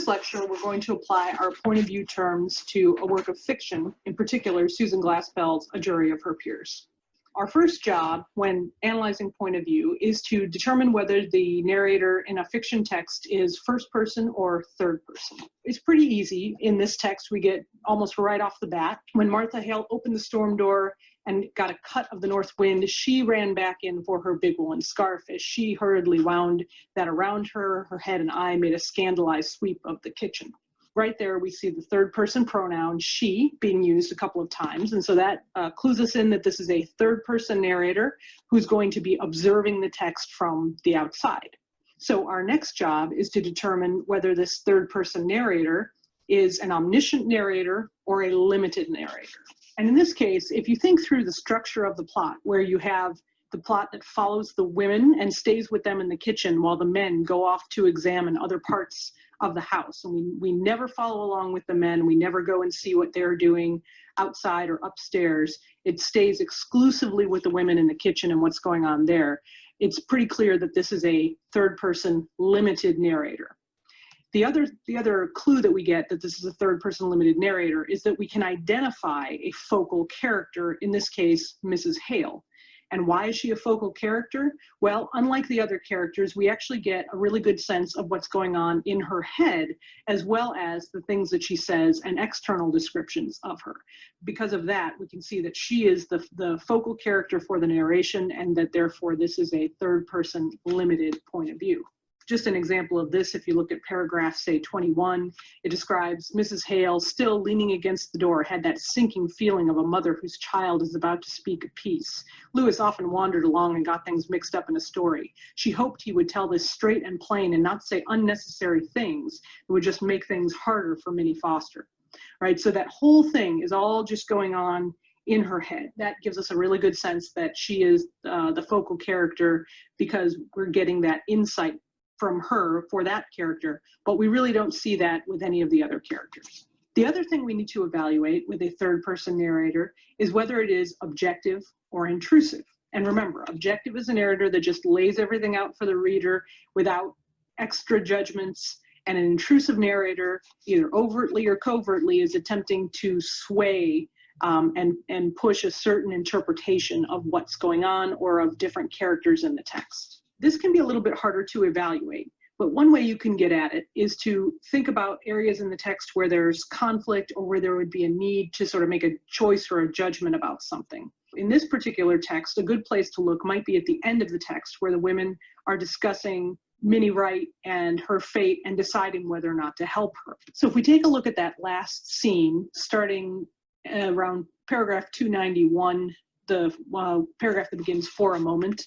this lecture, we're going to apply our point of view terms to a work of fiction, in particular, Susan Glaspell's A Jury of Her Peers. Our first job when analyzing point of view is to determine whether the narrator in a fiction text is first person or third person. It's pretty easy. In this text, we get almost right off the bat. When Martha Hale opened the storm door and got a cut of the north wind, she ran back in for her big woolen scarf as she hurriedly wound that around her. Her head and eye made a scandalized sweep of the kitchen. Right there, we see the third person pronoun she being used a couple of times. And so that clues us in that this is a third person narrator who's going to be observing the text from the outside. So our next job is to determine whether this third person narrator is an omniscient narrator or a limited narrator. And in this case, if you think through the structure of the plot, where you have the plot that follows the women and stays with them in the kitchen while the men go off to examine other parts of the house. And we never follow along with the men. We never go and see what they're doing outside or upstairs. It stays exclusively with the women in the kitchen and what's going on there. It's pretty clear that this is a third person limited narrator. The other clue that we get that this is a third person limited narrator is that we can identify a focal character, in this case, Mrs. Hale. And why is she a focal character? Well, unlike the other characters, we actually get a really good sense of what's going on in her head, as well as the things that she says and external descriptions of her. Because of that, we can see that she is the focal character for the narration, and that therefore this is a third person limited point of view. Just an example of this, if you look at paragraph, say, 21, it describes Mrs. Hale still leaning against the door, had that sinking feeling of a mother whose child is about to speak a piece. Lewis often wandered along and got things mixed up in a story. She hoped he would tell this straight and plain and not say unnecessary things that would just make things harder for Minnie Foster. Right, so that whole thing is all just going on in her head. That gives us a really good sense that she is the focal character, because we're getting that insight from her for that character, but we really don't see that with any of the other characters. The other thing we need to evaluate with a third person narrator is whether it is objective or intrusive. And remember, objective is a narrator that just lays everything out for the reader without extra judgments, and an intrusive narrator, either overtly or covertly, is attempting to sway and push a certain interpretation of what's going on or of different characters in the text. This can be a little bit harder to evaluate, but one way you can get at it is to think about areas in the text where there's conflict or where there would be a need to sort of make a choice or a judgment about something. In this particular text, a good place to look might be at the end of the text, where the women are discussing Minnie Wright and her fate and deciding whether or not to help her. So if we take a look at that last scene, starting around paragraph 291, the paragraph that begins "for a moment,"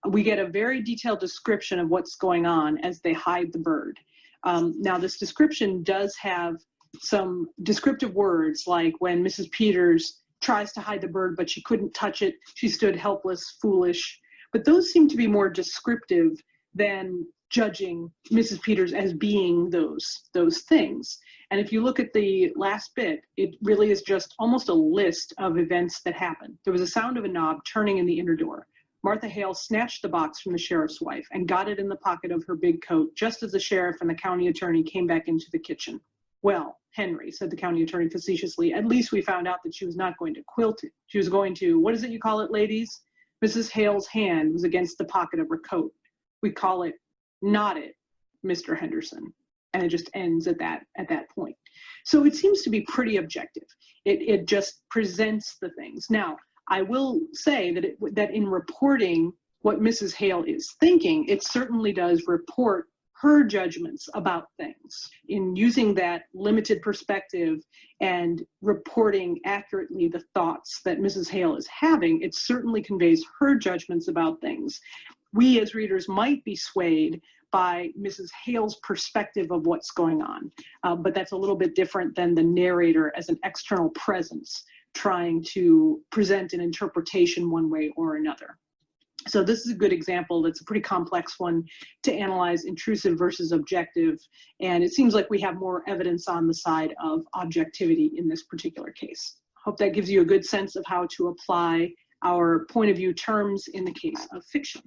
we get a very detailed description of what's going on as they hide the bird. Now, this description does have some descriptive words, like when Mrs. Peters tries to hide the bird, but she couldn't touch it. She stood helpless, foolish. But those seem to be more descriptive than judging Mrs. Peters as being those things. And if you look at the last bit, it really is just almost a list of events that happened. There was a sound of a knob turning in the inner door. Martha Hale snatched the box from the sheriff's wife and got it in the pocket of her big coat just as the sheriff and the county attorney came back into the kitchen. "Well, Henry," said the county attorney facetiously, "at least we found out that she was not going to quilt it. She was going to, what is it you call it, ladies?" Mrs. Hale's hand was against the pocket of her coat. "We call it knot it, Mr. Henderson." And it just ends at that point. So it seems to be pretty objective. It just presents the things. Now, I will say that in reporting what Mrs. Hale is thinking, it certainly does report her judgments about things. In using that limited perspective and reporting accurately the thoughts that Mrs. Hale is having, it certainly conveys her judgments about things. We as readers might be swayed by Mrs. Hale's perspective of what's going on, but that's a little bit different than the narrator as an external presence trying to present an interpretation one way or another. So this is a good example. That's a pretty complex one to analyze, intrusive versus objective. And it seems like we have more evidence on the side of objectivity in this particular case. Hope that gives you a good sense of how to apply our point of view terms in the case of fiction.